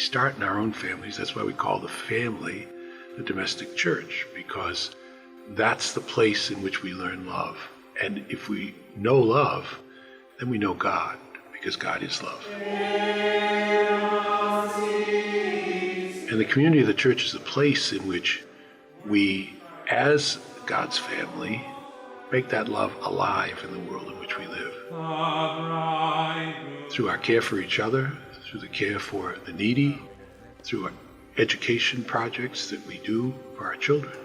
start in our own families. That's why we call the family the domestic church, because that's the place in which we learn love. And if we know love, then we know God, because God is love. And the community of the church is a place in which we, as God's family, make that love alive in the world in which we live. Through our care for each other, through the care for the needy, through our education projects that we do for our children,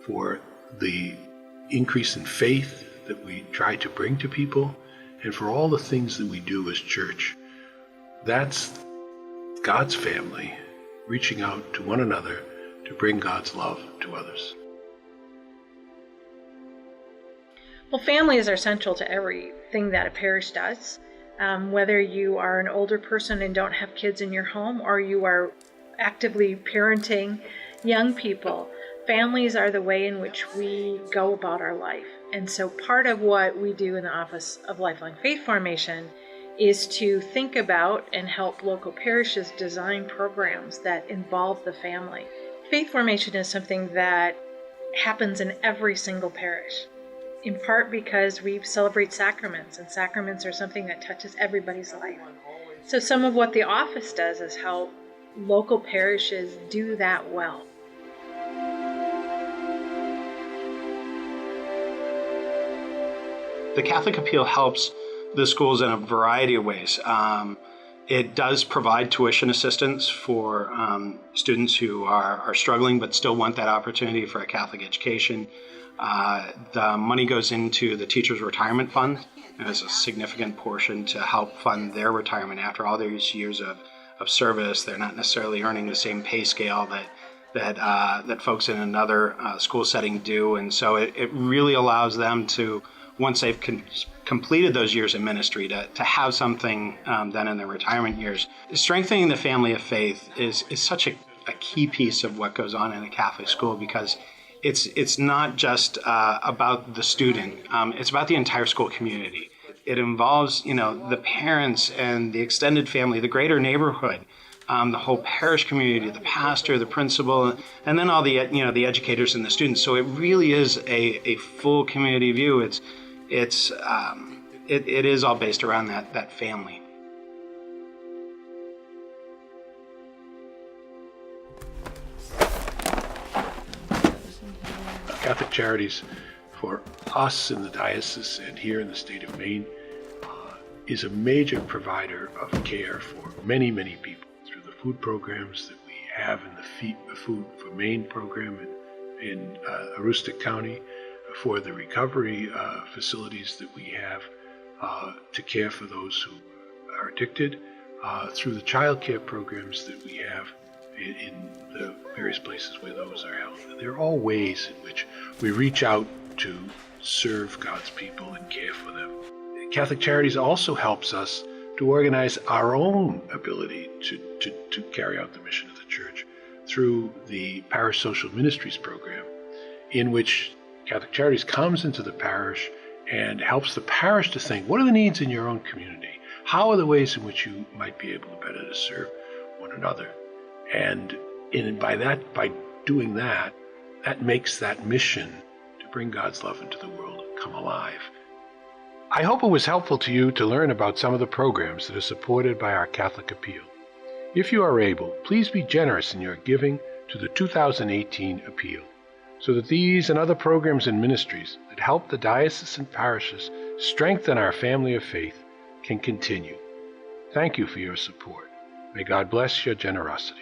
for the increase in faith that we try to bring to people, and for all the things that we do as church. That's God's family reaching out to one another to bring God's love to others. Well, families are central to everything that a parish does. Whether you are an older person and don't have kids in your home, or you are actively parenting young people, families are the way in which we go about our life. And so part of what we do in the Office of Lifelong Faith Formation is to think about and help local parishes design programs that involve the family. Faith formation is something that happens in every single parish, in part because we celebrate sacraments, and sacraments are something that touches everybody's life. So some of what the office does is help local parishes do that well. The Catholic Appeal helps the schools in a variety of ways. It does provide tuition assistance for students who are struggling but still want that opportunity for a Catholic education. The money goes into the Teachers' Retirement Fund, and it's a significant portion to help fund their retirement after all these years of service. They're not necessarily earning the same pay scale that folks in another school setting do, and so it really allows them to, once they've completed those years in ministry, to have something done in their retirement years. Strengthening the family of faith is such a key piece of what goes on in a Catholic school, because it's not just about the student. It's about the entire school community. It involves, the parents and the extended family, the greater neighborhood, the whole parish community, the pastor, the principal, and then all the educators and the students. So it really is a full community view. It is all based around that family. Catholic Charities, for us in the diocese and here in the state of Maine, is a major provider of care for many, many people through the food programs that we have in the Food for Maine program in Aroostook County, for the recovery facilities that we have to care for those who are addicted, through the child care programs that we have in the various places where those are held. They're all ways in which we reach out to serve God's people and care for them. Catholic Charities also helps us to organize our own ability to carry out the mission of the Church through the Parish Social Ministries program, in which Catholic Charities comes into the parish and helps the parish to think, what are the needs in your own community? How are the ways in which you might be able to better to serve one another? And by doing that, that makes that mission to bring God's love into the world come alive. I hope it was helpful to you to learn about some of the programs that are supported by our Catholic Appeal. If you are able, please be generous in your giving to the 2018 Appeal, so that these and other programs and ministries that help the diocese and parishes strengthen our family of faith can continue. Thank you for your support. May God bless your generosity.